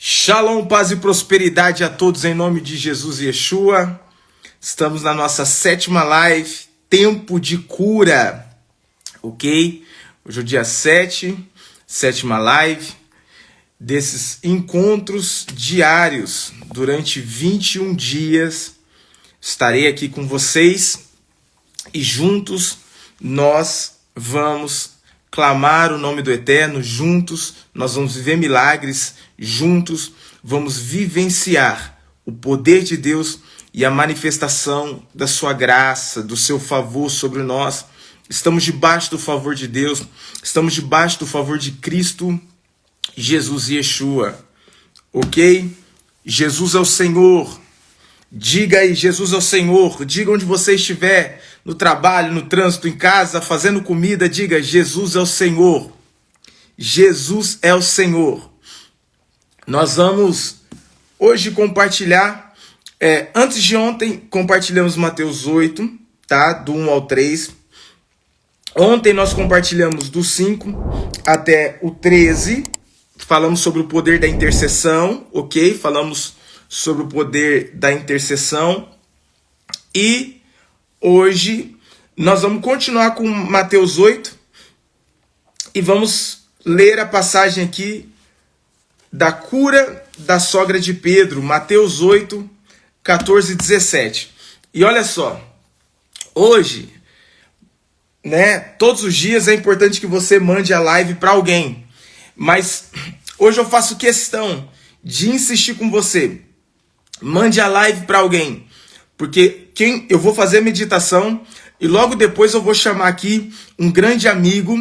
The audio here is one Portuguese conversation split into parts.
Shalom, paz e prosperidade a todos em nome de Jesus e Yeshua. Estamos na nossa 7ª live, Tempo de Cura, ok? Hoje é o dia 7, 7ª live desses encontros diários. Durante 21 dias estarei aqui com vocês e juntos nós vamos clamar o nome do Eterno, juntos nós vamos viver milagres, juntos vamos vivenciar o poder de Deus e a manifestação da sua graça, do seu favor sobre nós. Estamos debaixo do favor de Deus, estamos debaixo do favor de Cristo, Jesus e Yeshua, ok? Jesus é o Senhor. Diga aí, Jesus é o Senhor. Diga onde você estiver, no trabalho, no trânsito, em casa, fazendo comida, diga, Jesus é o Senhor. Jesus é o Senhor. Nós vamos hoje compartilhar, antes de ontem, compartilhamos Mateus 8, tá? Do 1 ao 3. Ontem nós compartilhamos do 5 até o 13. Falamos sobre o poder da intercessão, ok? Falamos sobre o poder da intercessão. E hoje nós vamos continuar com Mateus 8 e vamos ler a passagem aqui da cura da sogra de Pedro, Mateus 8, 14 e 17. E olha só, hoje, todos os dias é importante que você mande a live para alguém, mas hoje eu faço questão de insistir com você. Mande a live para alguém, porque eu vou fazer a meditação e logo depois eu vou chamar aqui um grande amigo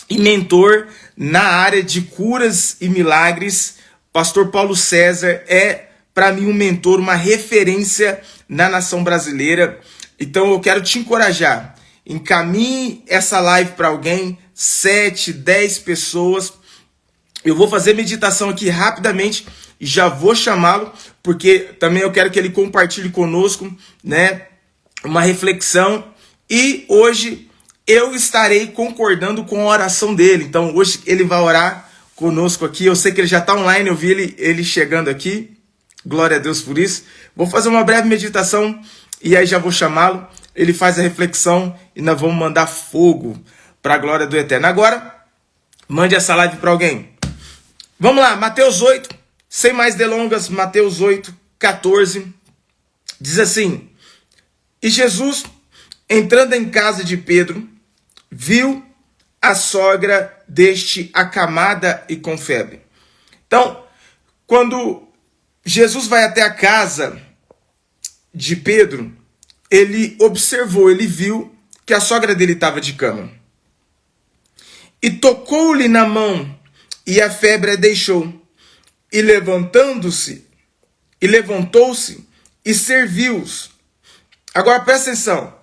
e mentor na área de curas e milagres. Pastor Paulo César é, para mim, um mentor, uma referência na nação brasileira. Então eu quero te encorajar. Encaminhe essa live para alguém, 7, 10 pessoas. Eu vou fazer meditação aqui rapidamente e já vou chamá-lo, porque também eu quero que ele compartilhe conosco, uma reflexão. E hoje eu estarei concordando com a oração dele. Então hoje ele vai orar conosco aqui. Eu sei que ele já está online, eu vi ele chegando aqui. Glória a Deus por isso. Vou fazer uma breve meditação e aí já vou chamá-lo. Ele faz a reflexão e nós vamos mandar fogo para a glória do Eterno. Agora, mande essa live para alguém. Vamos lá, Mateus 8, sem mais delongas, Mateus 8, 14, diz assim: E Jesus, entrando em casa de Pedro, viu a sogra deste acamada e com febre. Então, quando Jesus vai até a casa de Pedro, ele observou, ele viu que a sogra dele estava de cama. E tocou-lhe na mão, e a febre a deixou. E levantou-se e serviu-os. Agora presta atenção.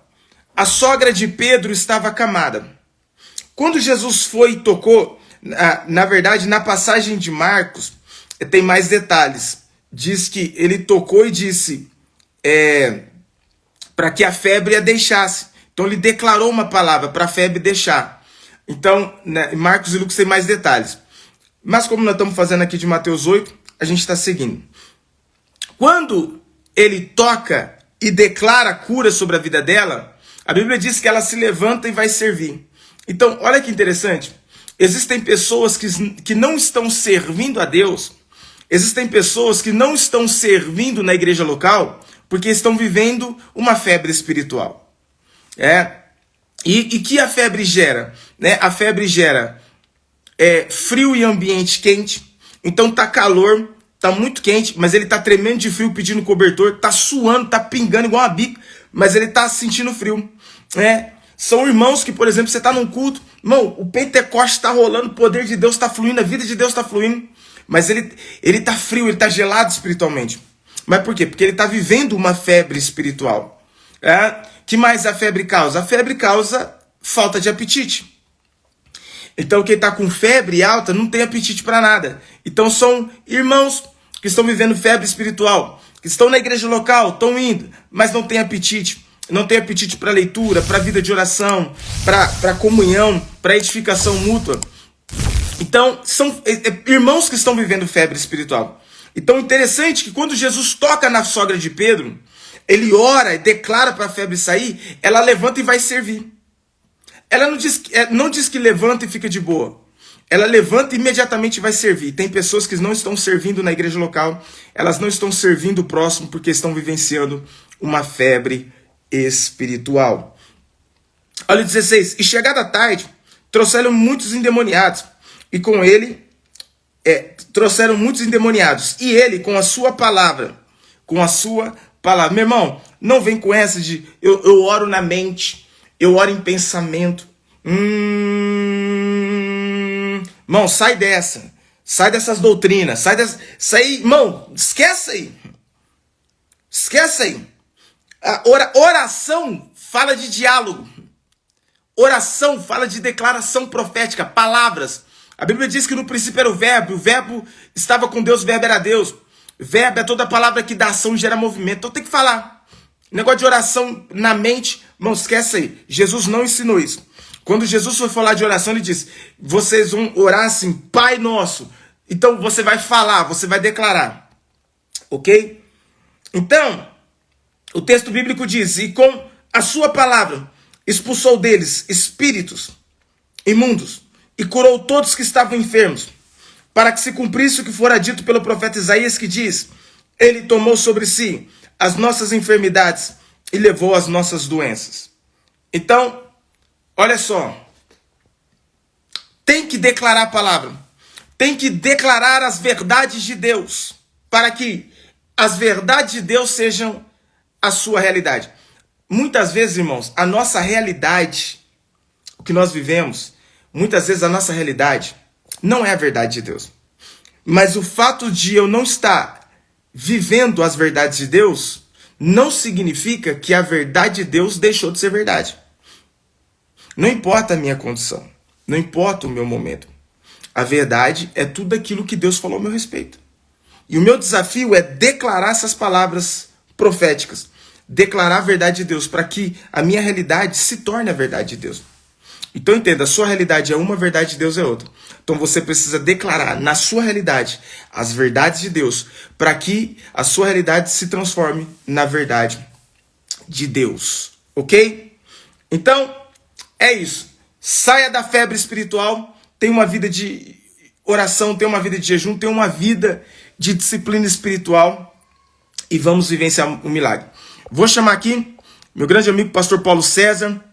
A sogra de Pedro estava acamada. Quando Jesus foi e tocou, na verdade, na passagem de Marcos, tem mais detalhes. Diz que ele tocou e disse para que a febre a deixasse. Então ele declarou uma palavra para a febre deixar. Então, Marcos e Lucas tem mais detalhes. Mas como nós estamos fazendo aqui de Mateus 8, a gente está seguindo. Quando ele toca e declara a cura sobre a vida dela, a Bíblia diz que ela se levanta e vai servir. Então, olha que interessante. Existem pessoas que não estão servindo a Deus. Existem pessoas que não estão servindo na igreja local porque estão vivendo uma febre espiritual. E que a febre gera? A febre gera frio e ambiente quente. Então tá calor, tá muito quente, mas ele tá tremendo de frio pedindo cobertor, tá suando, tá pingando igual uma bica, mas ele tá sentindo frio. São irmãos que, por exemplo, você tá num culto, irmão, o Pentecoste tá rolando, o poder de Deus tá fluindo, a vida de Deus tá fluindo, mas ele tá frio, ele tá gelado espiritualmente. Mas por quê? Porque ele tá vivendo uma febre espiritual. Que mais a febre causa? A febre causa falta de apetite. Então quem está com febre alta não tem apetite para nada. Então são irmãos que estão vivendo febre espiritual, que estão na igreja local, estão indo, mas não tem apetite. Não tem apetite para leitura, para vida de oração, para comunhão, para edificação mútua. Então, são irmãos que estão vivendo febre espiritual. Então, interessante que quando Jesus toca na sogra de Pedro, ele ora e declara para a febre sair, ela levanta e vai servir. Ela não diz que levanta e fica de boa. Ela levanta e imediatamente vai servir. Tem pessoas que não estão servindo na igreja local, elas não estão servindo o próximo porque estão vivenciando uma febre espiritual. Olha o 16. E chegada a tarde, trouxeram muitos endemoniados. E com ele, trouxeram muitos endemoniados. E ele, com a sua palavra, meu irmão, não vem com essa de eu oro na mente, eu oro em pensamento. Irmão, sai dessa. Sai dessas doutrinas. Sai, irmão, esquece aí. Esquece aí. A oração fala de diálogo. Oração fala de declaração profética, palavras. A Bíblia diz que no princípio era o verbo estava com Deus, o verbo era Deus. Verbo é toda palavra que dá ação e gera movimento. Então tem que falar. Negócio de oração na mente, irmão, esquece aí. Jesus não ensinou isso. Quando Jesus foi falar de oração, ele disse: vocês vão orar assim, Pai Nosso. Então você vai falar, você vai declarar. Ok? Então, o texto bíblico diz: e com a sua palavra expulsou deles espíritos imundos e curou todos que estavam enfermos, para que se cumprisse o que fora dito pelo profeta Isaías, que diz: ele tomou sobre si as nossas enfermidades e levou as nossas doenças. Então, olha só, tem que declarar a palavra, tem que declarar as verdades de Deus, para que as verdades de Deus sejam a sua realidade. Muitas vezes, irmãos, a nossa realidade, o que nós vivemos, muitas vezes a nossa realidade não é a verdade de Deus. Mas o fato de eu não estar vivendo as verdades de Deus não significa que a verdade de Deus deixou de ser verdade. Não importa a minha condição, não importa o meu momento. A verdade é tudo aquilo que Deus falou a meu respeito. E o meu desafio é declarar essas palavras proféticas, declarar a verdade de Deus, para que a minha realidade se torne a verdade de Deus. Então entenda, a sua realidade é uma, a verdade de Deus é outra. Então você precisa declarar na sua realidade as verdades de Deus, para que a sua realidade se transforme na verdade de Deus. Ok? Então, é isso. Saia da febre espiritual, tenha uma vida de oração, tenha uma vida de jejum, tenha uma vida de disciplina espiritual e vamos vivenciar um milagre. Vou chamar aqui meu grande amigo pastor Paulo César,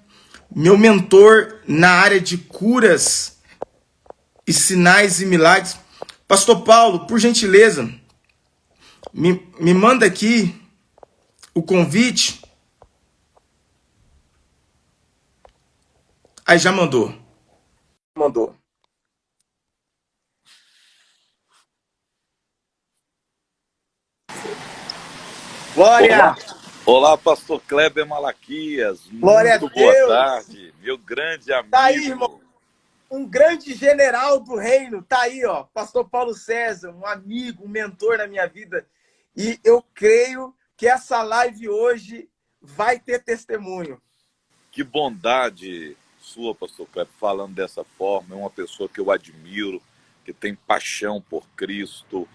meu mentor na área de curas e sinais e milagres. Pastor Paulo, por gentileza, me manda aqui o convite. Aí já mandou. Mandou. Glória! Olá, olá, pastor Kleber Malaquias. Glória Muito a boa Deus! tarde, meu grande amigo. Tá aí, irmão. Um grande general do reino. Tá aí, ó. Pastor Paulo César, um amigo, um mentor na minha vida. E eu creio que essa live hoje vai ter testemunho. Que bondade sua, pastor Kleber, falando dessa forma. É uma pessoa que eu admiro, que tem paixão por Cristo,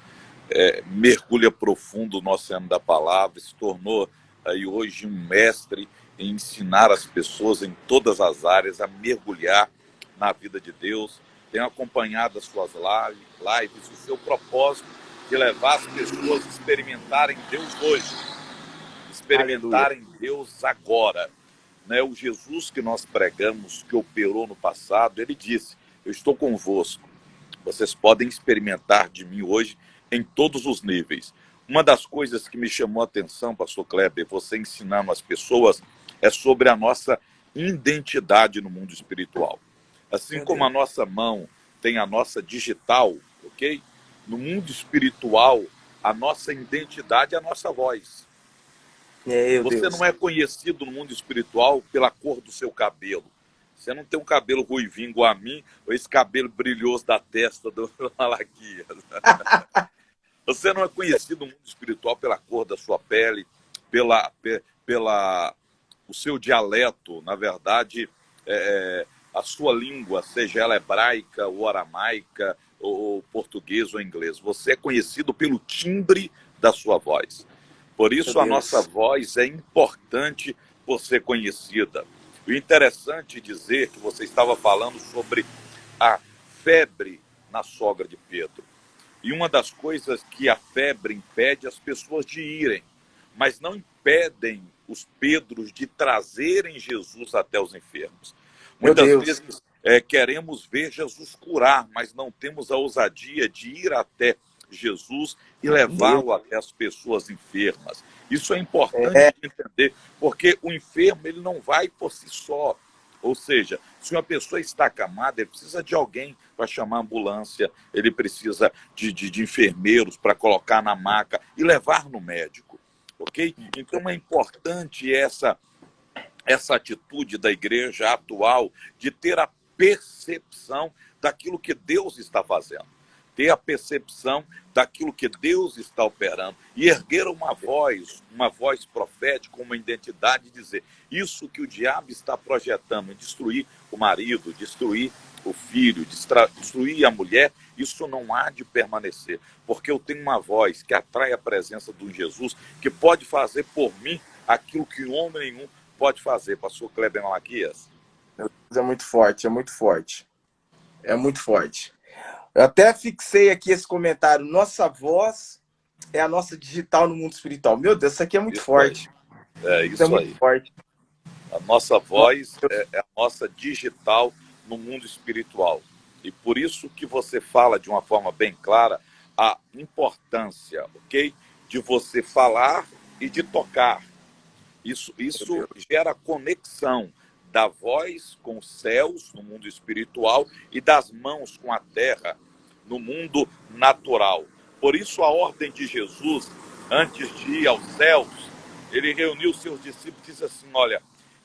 mergulha profundo no oceano da palavra, se tornou aí hoje um mestre em ensinar as pessoas em todas as áreas a mergulhar na vida de Deus. Tenho acompanhado as suas lives, o seu propósito de levar as pessoas a experimentarem Deus hoje, experimentarem Deus agora. Né? O Jesus que nós pregamos, que operou no passado, ele disse: eu estou convosco, vocês podem experimentar de mim hoje em todos os níveis. Uma das coisas que me chamou a atenção, pastor Kleber, você ensinando as pessoas, é sobre a nossa identidade no mundo espiritual. Assim como a nossa mão tem a nossa digital, ok? No mundo espiritual, a nossa identidade é a nossa voz. Você não é conhecido no mundo espiritual pela cor do seu cabelo. Você não tem um cabelo ruivinho igual a mim, ou esse cabelo brilhoso da testa do Malaquias. Você não é conhecido no mundo espiritual pela cor da sua pele, pela o seu dialeto. Na verdade, a sua língua, seja ela hebraica, ou aramaica, ou português ou inglês. Você é conhecido pelo timbre da sua voz. Por Meu isso a nossa Deus. voz é importante por ser conhecida. O interessante é dizer que você estava falando sobre a febre na sogra de Pedro. E uma das coisas que a febre impede as pessoas de irem, mas não impedem os Pedros de trazerem Jesus até os enfermos. Meu Muitas Deus. vezes queremos ver Jesus curar, mas não temos a ousadia de ir até Jesus e Meu. levá-lo até as pessoas enfermas. Isso é importante É, de entender, porque o enfermo ele não vai por si só. Ou seja, se uma pessoa está acamada, ele precisa de alguém para chamar a ambulância, ele precisa de enfermeiros para colocar na maca e levar no médico, ok? Então é importante essa atitude da igreja atual de ter a percepção daquilo que Deus está fazendo, ter a percepção daquilo que Deus está operando e erguer uma voz profética, uma identidade e dizer isso que o diabo está projetando, destruir o marido, destruir o filho, destruir a mulher, isso não há de permanecer, porque eu tenho uma voz que atrai a presença do Jesus, que pode fazer por mim aquilo que homem nenhum pode fazer. Pastor Kleber Malaquias. meu Deus, é muito forte, é muito forte. É muito forte. Eu até fixei aqui esse comentário. Nossa voz é a nossa digital no mundo espiritual. Meu Deus, isso aqui é muito Isso aí. forte. É Isso é isso muito aí. forte. A nossa Nossa, voz é a nossa digital no mundo espiritual. E por isso que você fala de uma forma bem clara a importância, ok? De você falar e de tocar. Isso meu Deus. gera conexão da voz com os céus, no mundo espiritual, e das mãos com a terra, no mundo natural. Por isso, a ordem de Jesus, antes de ir aos céus, ele reuniu seus discípulos e disse assim: olha,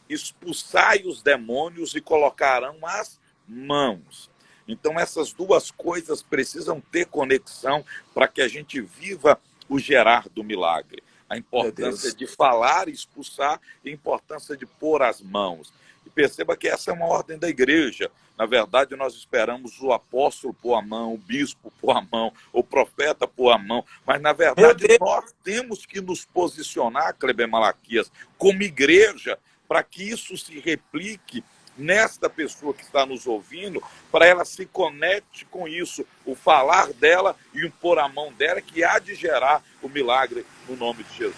expulsai os demônios e colocarão as mãos. Então, essas duas coisas precisam ter conexão para que a gente viva o gerar do milagre. A Meu importância Deus. de falar e expulsar e a importância de pôr as mãos. E perceba que essa é uma ordem da igreja. Na verdade, nós esperamos o apóstolo pôr a mão, o bispo pôr a mão, o profeta pôr a mão. Mas, na Meu verdade, Deus. nós temos que nos posicionar, Kleber Malaquias, como igreja, para que isso se replique nesta pessoa que está nos ouvindo, para ela se conecte com isso, o falar dela e o pôr a mão dela, que há de gerar o milagre no nome de Jesus.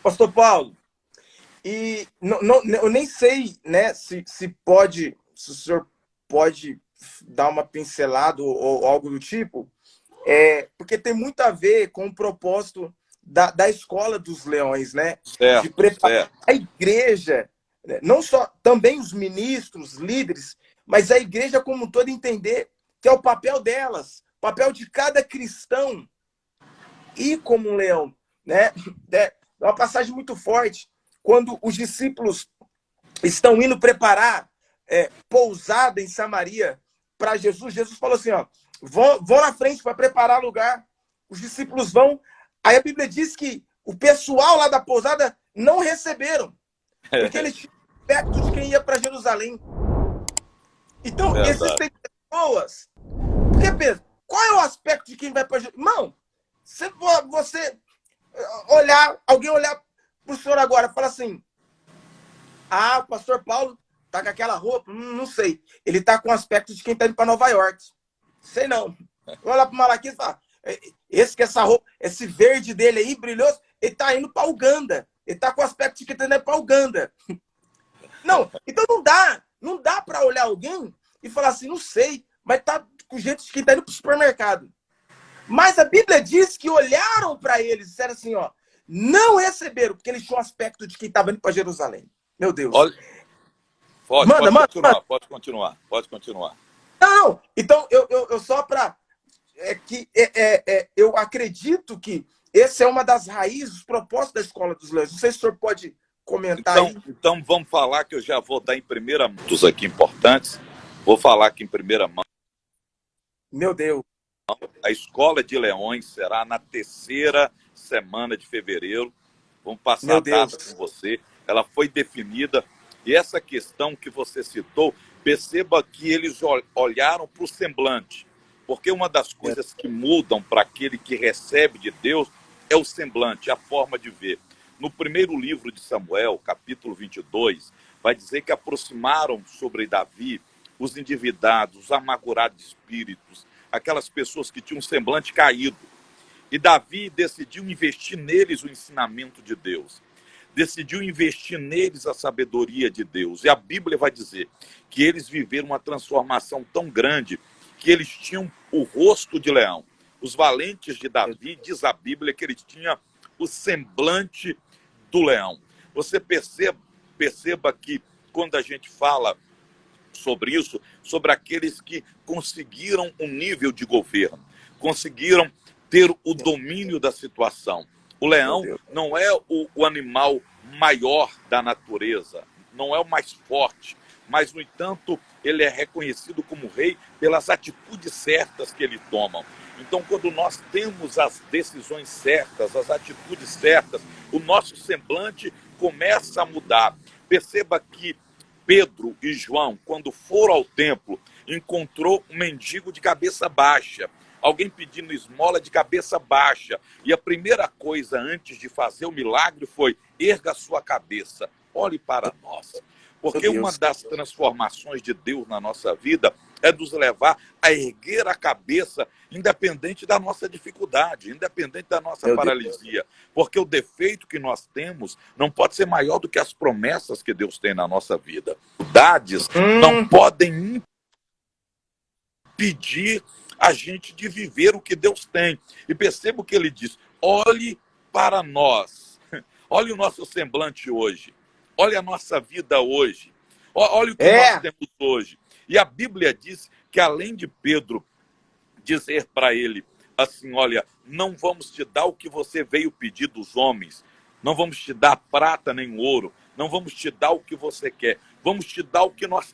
Pastor Paulo, e eu nem sei, né, se o senhor pode dar uma pincelada ou algo do tipo, porque tem muito a ver com o propósito da escola dos leões, né? De Certo, preparar certo. a igreja, né? Não só também os ministros, líderes, mas a igreja como um todo entender que é o papel delas, o papel de cada cristão ir como um leão, né? É uma passagem muito forte quando os discípulos estão indo preparar pousada em Samaria para Jesus. Jesus falou assim, ó, vão na frente para preparar lugar. Os discípulos vão. Aí a Bíblia diz que o pessoal lá da pousada não receberam, porque eles tinham aspecto de quem ia para Jerusalém. Então, Verdade. existem pessoas. Porque pensa, qual é o aspecto de quem vai para Jerusalém? Irmão, você alguém olhar para o senhor agora e falar assim: ah, o pastor Paulo tá com aquela roupa, não sei. Ele tá com o aspecto de quem tá indo para Nova York. Sei não. Olha para o Malaquias e fala: essa roupa, esse verde dele aí, brilhoso, ele tá indo para Uganda. Ele tá com o aspecto de quem tá indo para Uganda. Não, então não dá para olhar alguém e falar assim: não sei, mas tá com jeito de quem tá indo para o supermercado. Mas a Bíblia diz que olharam para eles e disseram assim, ó, não receberam, porque eles tinham aspecto de quem estava indo para Jerusalém. Meu Deus. Olha, pode Manda. continuar, pode continuar, pode continuar. Não. Então, eu só para... eu acredito que essa é uma das raízes, os propósitos da Escola dos Leões. Não sei se o senhor pode comentar aí. Então vamos falar que eu já vou dar em primeira mão dos aqui importantes. Vou falar aqui em primeira mão. Meu Deus. A Escola de Leões será na 3ª semana de fevereiro. Vamos passar Meu a data Deus. com você. Ela foi definida E essa questão que você citou, perceba que eles olharam para o semblante. Porque uma das coisas que mudam para aquele que recebe de Deus é o semblante, a forma de ver. No primeiro livro de Samuel, capítulo 22, vai dizer que aproximaram sobre Davi os endividados, os amargurados de espíritos, aquelas pessoas que tinham um semblante caído. E Davi decidiu investir neles o ensinamento de Deus. Decidiu investir neles a sabedoria de Deus. E a Bíblia vai dizer que eles viveram uma transformação tão grande que eles tinham o rosto de leão. Os valentes de Davi, diz a Bíblia, que eles tinham o semblante do leão. Você perceba que quando a gente fala sobre isso, sobre aqueles que conseguiram um nível de governo, conseguiram ter o domínio da situação. O leão não é o animal maior da natureza, não é o mais forte, mas, no entanto, ele é reconhecido como rei pelas atitudes certas que ele toma. Então, quando nós temos as decisões certas, as atitudes certas, o nosso semblante começa a mudar. Perceba que Pedro e João, quando foram ao templo, encontrou um mendigo de cabeça baixa, alguém pedindo esmola de cabeça baixa. E a primeira coisa antes de fazer o milagre foi: erga a sua cabeça, olhe para nós. Porque uma das transformações de Deus na nossa vida é nos levar a erguer a cabeça, independente da nossa dificuldade, independente da nossa paralisia. Porque o defeito que nós temos não pode ser maior do que as promessas que Deus tem na nossa vida. Dificuldades não podem impedir a gente de viver o que Deus tem. E perceba o que ele diz: olhe para nós, olhe o nosso semblante hoje, olhe a nossa vida hoje, olhe o que nós temos hoje. E a Bíblia diz que, além de Pedro dizer para ele assim: olha, não vamos te dar o que você veio pedir dos homens, não vamos te dar prata nem ouro, não vamos te dar o que você quer, vamos te dar o que nós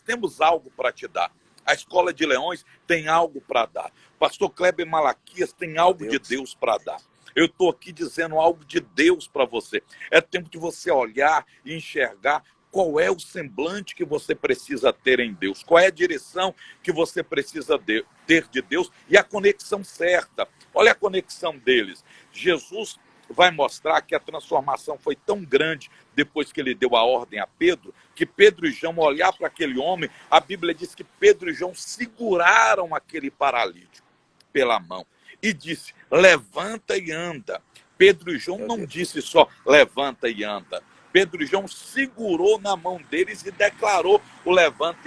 temos algo para te dar. A Escola de Leões tem algo para dar. Pastor Kleber Malaquias tem algo de Deus para dar. Eu estou aqui dizendo algo de Deus para você. É tempo de você olhar e enxergar qual é o semblante que você precisa ter em Deus, qual é a direção que você precisa ter de Deus e a conexão certa. Olha a conexão deles. Jesus vai mostrar que a transformação foi tão grande depois que ele deu a ordem a Pedro, que Pedro e João, olhar para aquele homem, a Bíblia diz que Pedro e João seguraram aquele paralítico pela mão e disse: levanta e anda. Pedro e João não disse só levanta e anda. Pedro e João segurou na mão deles e declarou o levanta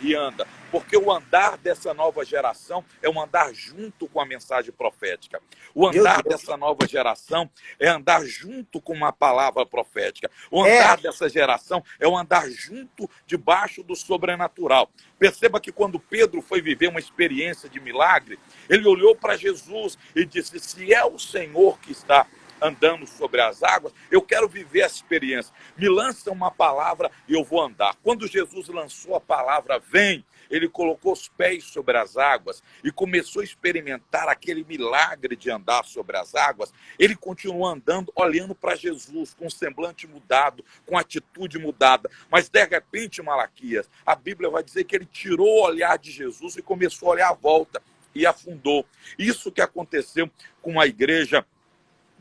e anda. Porque o andar dessa nova geração é um andar junto com a mensagem profética. O andar dessa nova geração é andar junto com uma palavra profética. O andar dessa geração é um andar junto, debaixo do sobrenatural. Perceba que quando Pedro foi viver uma experiência de milagre, ele olhou para Jesus e disse: se é o Senhor que está andando sobre as águas, eu quero viver essa experiência. Me lança uma palavra e eu vou andar. Quando Jesus lançou a palavra vem, ele colocou os pés sobre as águas e começou a experimentar aquele milagre de andar sobre as águas. Ele continuou andando, olhando para Jesus, com o semblante mudado, com a atitude mudada. Mas, de repente, Malaquias, a Bíblia vai dizer que ele tirou o olhar de Jesus e começou a olhar à volta e afundou. Isso que aconteceu com a igreja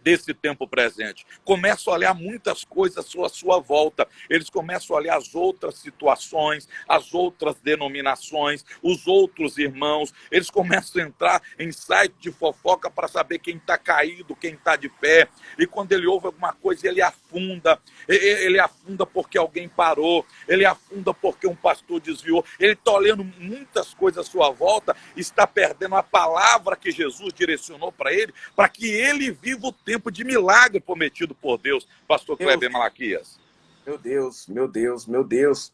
desse tempo presente. Começam a olhar muitas coisas à sua volta. Eles começam a olhar as outras situações, as outras denominações, os outros irmãos. Eles começam a entrar em site de fofoca para saber quem está caído, quem está de pé. E quando ele ouve alguma coisa, ele afunda. Ele afunda porque alguém parou. Ele afunda porque um pastor desviou. Ele está olhando muitas coisas à sua volta, está perdendo a palavra que Jesus direcionou para ele, para que ele viva o tempo de milagre prometido por Deus. Pastor Kleber Malaquias. Meu Deus, meu Deus, meu Deus.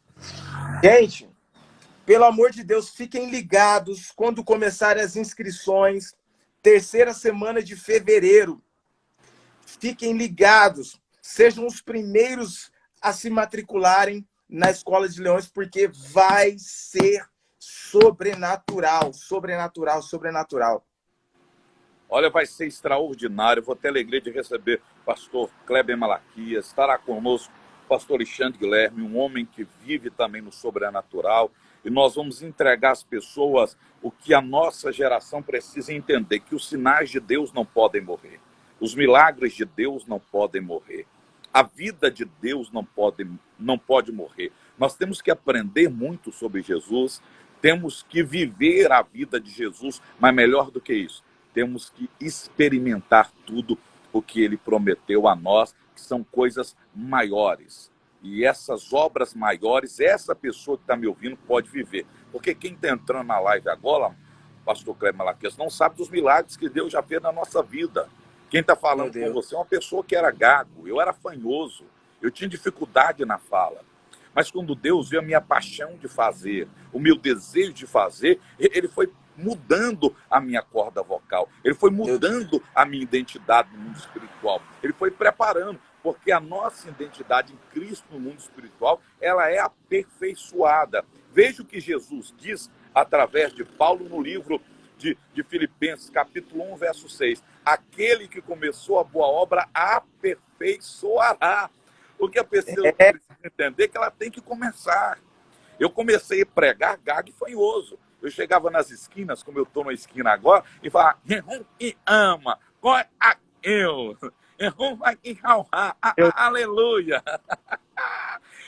Gente, pelo amor de Deus, fiquem ligados quando começarem as inscrições. Terceira semana de fevereiro. Fiquem ligados. Sejam os primeiros a se matricularem na Escola de Leões, porque vai ser sobrenatural, sobrenatural, sobrenatural. Olha, vai ser extraordinário. Vou ter a alegria de receber o pastor Kleber Malaquias. Estará conosco pastor Alexandre Guilherme, um homem que vive também no sobrenatural, e nós vamos entregar às pessoas o que a nossa geração precisa entender, que os sinais de Deus não podem morrer, os milagres de Deus não podem morrer, a vida de Deus não pode morrer. Nós temos que aprender muito sobre Jesus, temos que viver a vida de Jesus, mas melhor do que isso, temos que experimentar tudo o que ele prometeu a nós, que são coisas maiores. E essas obras maiores, essa pessoa que está me ouvindo pode viver. Porque quem está entrando na live agora, pastor Kleber Malaquias, não sabe dos milagres que Deus já fez na nossa vida. Quem está falando com você é uma pessoa que era gago, eu era fanhoso, eu tinha dificuldade na fala. Mas quando Deus viu a minha paixão de fazer, o meu desejo de fazer, ele foi mudando a minha corda vocal, ele foi mudando a minha identidade no mundo espiritual, ele foi preparando, porque a nossa identidade em Cristo no mundo espiritual, ela é aperfeiçoada. Veja o que Jesus diz através de Paulo no livro de Filipenses, capítulo 1, verso 6. Aquele que começou a boa obra aperfeiçoará. O que a pessoa precisa entender é que ela tem que começar. Eu comecei a pregar gago e fanhoso. Eu chegava nas esquinas, como eu estou na esquina agora, e falava, e ama, eu. Aleluia.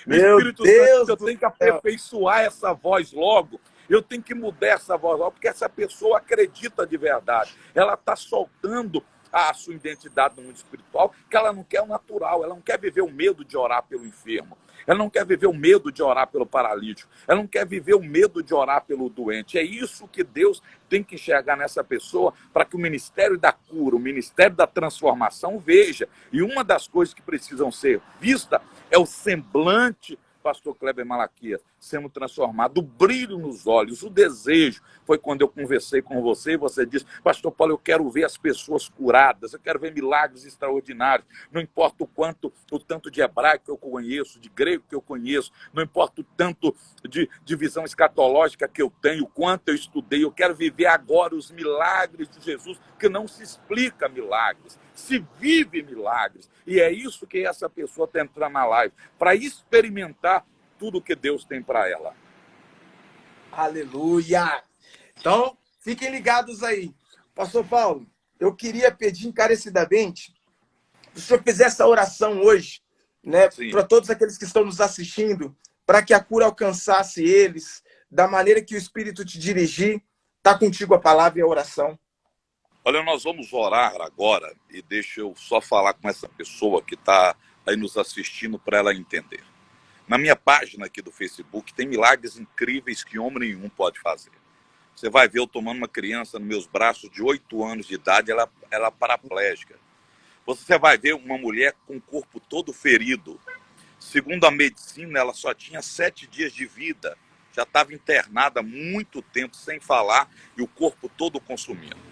Meu Espírito Deus Santo, eu tenho que aperfeiçoar essa voz logo. Eu tenho que mudar essa voz logo, porque essa pessoa acredita de verdade. Ela está soltando a sua identidade no mundo espiritual, que ela não quer o natural, ela não quer viver o medo de orar pelo enfermo, ela não quer viver o medo de orar pelo paralítico, ela não quer viver o medo de orar pelo doente. É isso que Deus tem que enxergar nessa pessoa, para que o ministério da cura, o ministério da transformação veja. E uma das coisas que precisam ser vista é o semblante, pastor Kleber Malaquias, sendo transformado, o brilho nos olhos, o desejo. Foi quando eu conversei com você e você disse, pastor Paulo, eu quero ver as pessoas curadas, eu quero ver milagres extraordinários, não importa o tanto de hebraico que eu conheço, de grego que eu conheço, não importa o tanto de visão escatológica que eu tenho, quanto eu estudei, eu quero viver agora os milagres de Jesus, que não se explica milagres, se vive milagres. E é isso que essa pessoa está entrando na live, para experimentar tudo que Deus tem para ela. Aleluia! Então, fiquem ligados aí. Pastor Paulo, eu queria pedir encarecidamente que o senhor fizesse essa oração hoje, né, para todos aqueles que estão nos assistindo, para que a cura alcançasse eles, da maneira que o Espírito te dirigir. Está contigo a palavra e a oração. Olha, nós vamos orar agora, e deixa eu só falar com essa pessoa que está aí nos assistindo para ela entender. Na minha página aqui do Facebook tem milagres incríveis que homem nenhum pode fazer. Você vai ver eu tomando uma criança nos meus braços de 8 anos de idade, ela é paraplégica. Você vai ver uma mulher com o corpo todo ferido. Segundo a medicina, ela só tinha 7 dias de vida. Já estava internada há muito tempo, sem falar, e o corpo todo consumindo.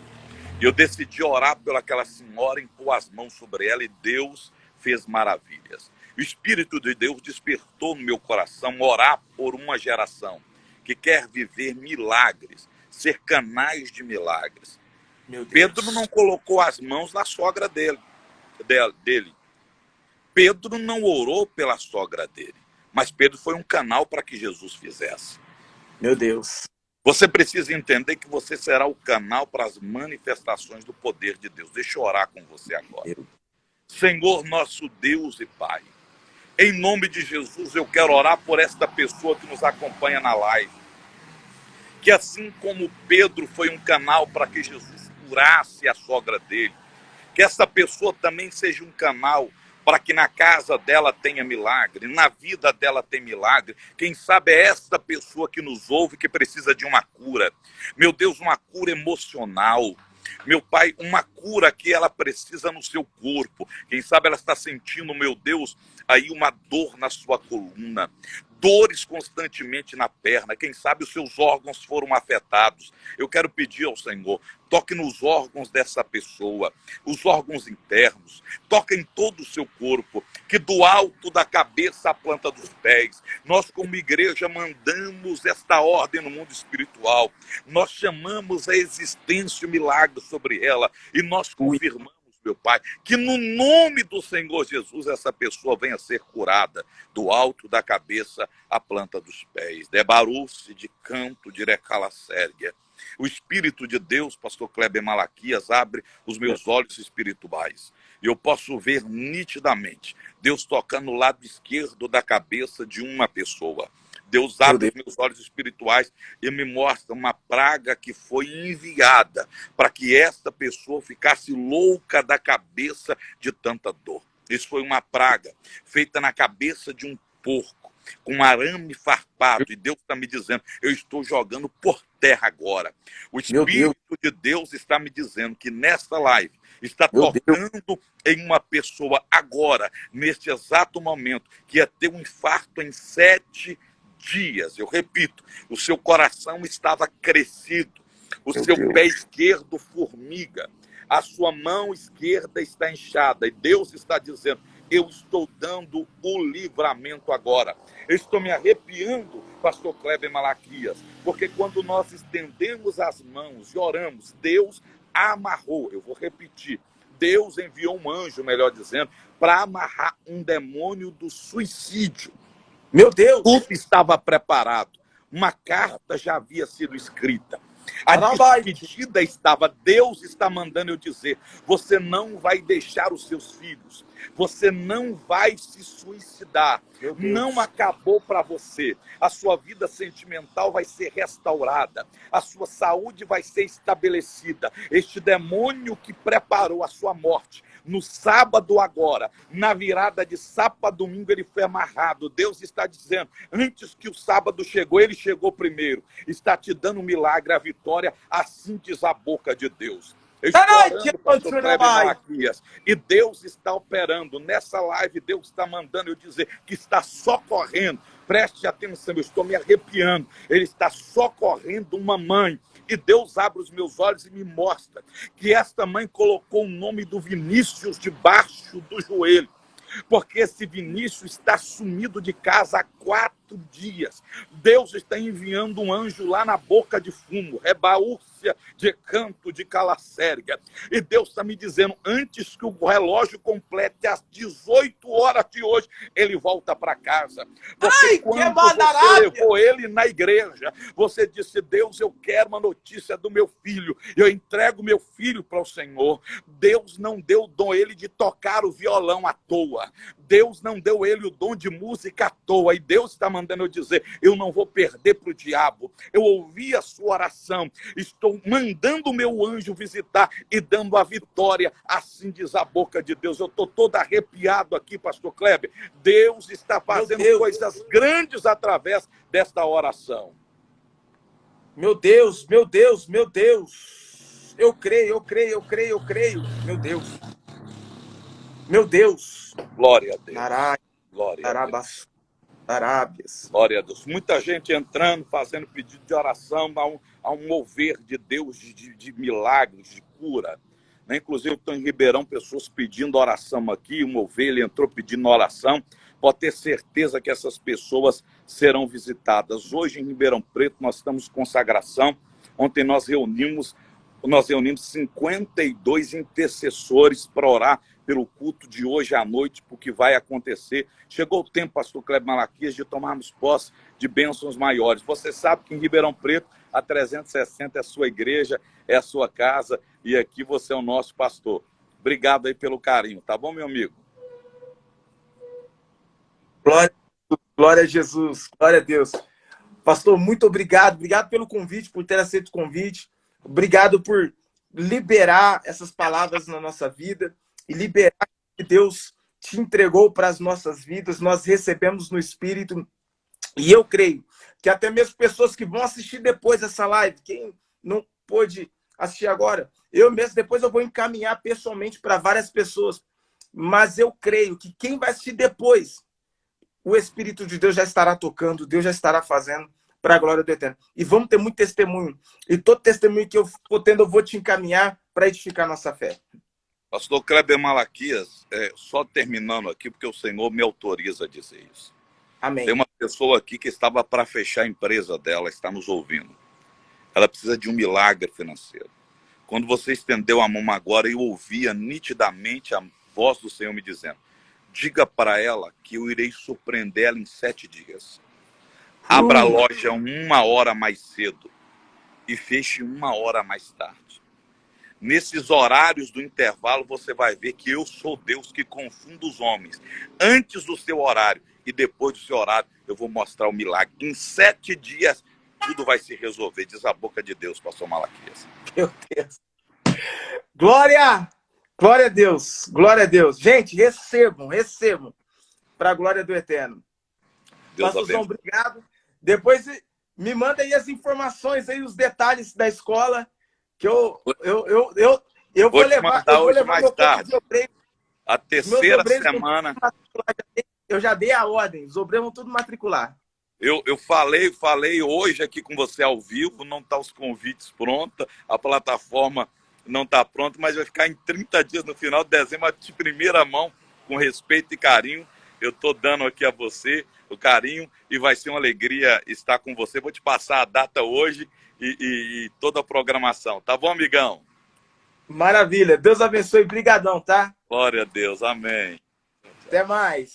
E eu decidi orar pelaquela senhora, impor as mãos sobre ela, e Deus fez maravilhas. O Espírito de Deus despertou no meu coração orar por uma geração que quer viver milagres, ser canais de milagres. Pedro não colocou as mãos na sogra dele. Pedro não orou pela sogra dele, mas Pedro foi um canal para que Jesus fizesse. Meu Deus. Você precisa entender que você será o canal para as manifestações do poder de Deus. Deixa eu orar com você agora. Senhor, nosso Deus e Pai, em nome de Jesus, eu quero orar por esta pessoa que nos acompanha na live. Que assim como Pedro foi um canal para que Jesus curasse a sogra dele, que essa pessoa também seja um canal para que na casa dela tenha milagre, na vida dela tem milagre. Quem sabe é esta pessoa que nos ouve que precisa de uma cura. Meu Deus, uma cura emocional. Meu Pai, uma cura que ela precisa no seu corpo. Quem sabe ela está sentindo, meu Deus, aí uma dor na sua coluna, dores constantemente na perna. Quem sabe os seus órgãos foram afetados. Eu quero pedir ao Senhor, toque nos órgãos dessa pessoa, os órgãos internos, toque em todo o seu corpo, que do alto da cabeça à planta dos pés, nós como igreja mandamos esta ordem no mundo espiritual, nós chamamos a existência e o milagre sobre ela, e nós confirmamos, meu Pai, que no nome do Senhor Jesus essa pessoa venha ser curada do alto da cabeça à planta dos pés. Debaru-se de canto de recala sérgia. O Espírito de Deus, pastor Kleber Malaquias, abre os meus olhos espirituais. E eu posso ver nitidamente Deus tocando no lado esquerdo da cabeça de uma pessoa. Deus abre os meus olhos espirituais e me mostra uma praga que foi enviada para que esta pessoa ficasse louca da cabeça de tanta dor. Isso foi uma praga feita na cabeça de um porco, com um arame farpado. E Deus está me dizendo, eu estou jogando por terra agora. O Espírito de Deus está me dizendo que nesta live está tocando em uma pessoa agora, neste exato momento, que ia ter um infarto em 7 dias. Eu repito, o seu coração estava crescido, o seu pé esquerdo formiga, a sua mão esquerda está inchada, e Deus está dizendo, eu estou dando o livramento agora. Eu estou me arrepiando, pastor Kleber Malaquias, porque quando nós estendemos as mãos e oramos, Deus amarrou, eu vou repetir, Deus enviou um anjo, melhor dizendo, para amarrar um demônio do suicídio. Meu Deus! Tudo estava preparado. Uma carta já havia sido escrita. A despedida estava. Deus está mandando eu dizer, você não vai deixar os seus filhos. Você não vai se suicidar. Não acabou para você. A sua vida sentimental vai ser restaurada. A sua saúde vai ser estabelecida. Este demônio que preparou a sua morte, no sábado agora, na virada de sábado a domingo, ele foi amarrado. Deus está dizendo, antes que o sábado chegou, ele chegou primeiro. Está te dando um milagre, a vitória, assim diz a boca de Deus. Eu estou orando, pastor Kleber Malaquias, e Deus está operando. Nessa live, Deus está mandando eu dizer que está socorrendo. Preste atenção, eu estou me arrepiando. Ele está socorrendo uma mãe. E Deus abre os meus olhos e me mostra que esta mãe colocou o nome do Vinícius debaixo do joelho. Porque esse Vinícius está sumido de casa há 4 dias. Deus está enviando um anjo lá na boca de fumo, rebaúrcia de canto de calacérgia. E Deus está me dizendo, antes que o relógio complete às 18 horas de hoje, ele volta para casa. Porque quando você levou ele na igreja, você disse, Deus, eu quero uma notícia do meu filho. Eu entrego meu filho para o Senhor. Deus não deu o dom ele de tocar o violão à toa. Deus não deu ele o dom de música à toa. E Deus está mandando eu dizer, eu não vou perder para o diabo. Eu ouvi a sua oração. Estou mandando o meu anjo visitar e dando a vitória. Assim diz a boca de Deus. Eu estou todo arrepiado aqui, pastor Kleber. Deus está fazendo coisas grandes através desta oração. Meu Deus, meu Deus, meu Deus. Eu creio, eu creio, eu creio, eu creio. Meu Deus. Meu Deus. Glória a Deus. Glória a Deus. Arábias. Glória a Deus. Muita gente entrando, fazendo pedido de oração, a um mover de Deus, de milagres, de cura. Né? Inclusive, estou em Ribeirão, pessoas pedindo oração aqui, um mover, ele entrou pedindo oração. Pode ter certeza que essas pessoas serão visitadas. Hoje, em Ribeirão Preto, nós estamos com consagração. Ontem nós reunimos 52 intercessores para orar pelo culto de hoje à noite, porque vai acontecer. Chegou o tempo, pastor Kleber Malaquias, de tomarmos posse de bênçãos maiores. Você sabe que em Ribeirão Preto, a 360 é a sua igreja, é a sua casa, e aqui você é o nosso pastor. Obrigado aí pelo carinho, tá bom, meu amigo? Glória a Jesus, glória a Deus. Pastor, muito obrigado. Obrigado pelo convite, por ter aceito o convite. Obrigado por liberar essas palavras na nossa vida e liberar que Deus te entregou para as nossas vidas. Nós recebemos no Espírito e eu creio que até mesmo pessoas que vão assistir depois essa live, quem não pôde assistir agora, eu mesmo depois eu vou encaminhar pessoalmente para várias pessoas, mas eu creio que quem vai assistir depois, o Espírito de Deus já estará tocando, Deus já estará fazendo para a glória do Eterno. E vamos ter muito testemunho. E todo testemunho que eu for tendo, eu vou te encaminhar para edificar nossa fé. Pastor Kleber Malaquias, só terminando aqui, porque o Senhor me autoriza a dizer isso. Amém. Tem uma pessoa aqui que estava para fechar a empresa dela, está nos ouvindo. Ela precisa de um milagre financeiro. Quando você estendeu a mão agora, eu ouvia nitidamente a voz do Senhor me dizendo: diga para ela que eu irei surpreender ela em 7 dias. Abra a loja 1 hora mais cedo e feche 1 hora mais tarde. Nesses horários do intervalo, você vai ver que eu sou Deus que confundo os homens. Antes do seu horário e depois do seu horário, eu vou mostrar o milagre. Em 7 dias, tudo vai se resolver. Diz a boca de Deus, pastor Malaquias. Meu Deus. Glória! Glória a Deus. Glória a Deus. Gente, recebam. Para a glória do Eterno. Pastorzão, obrigado. Depois me manda aí as informações, aí os detalhes da escola, que eu vou levar. Eu vou levar mais tarde. A terceira semana. Eu já dei a ordem, os obreiros vão tudo matricular. Eu falei hoje aqui com você ao vivo, não tá os convites prontos, a plataforma não está pronta, mas vai ficar em 30 dias no final de dezembro, de primeira mão, com respeito e carinho. Eu estou dando aqui a você o carinho e vai ser uma alegria estar com você. Vou te passar a data hoje e toda a programação. Tá bom, amigão? Maravilha. Deus abençoe. Brigadão, tá? Glória a Deus. Amém. Até mais.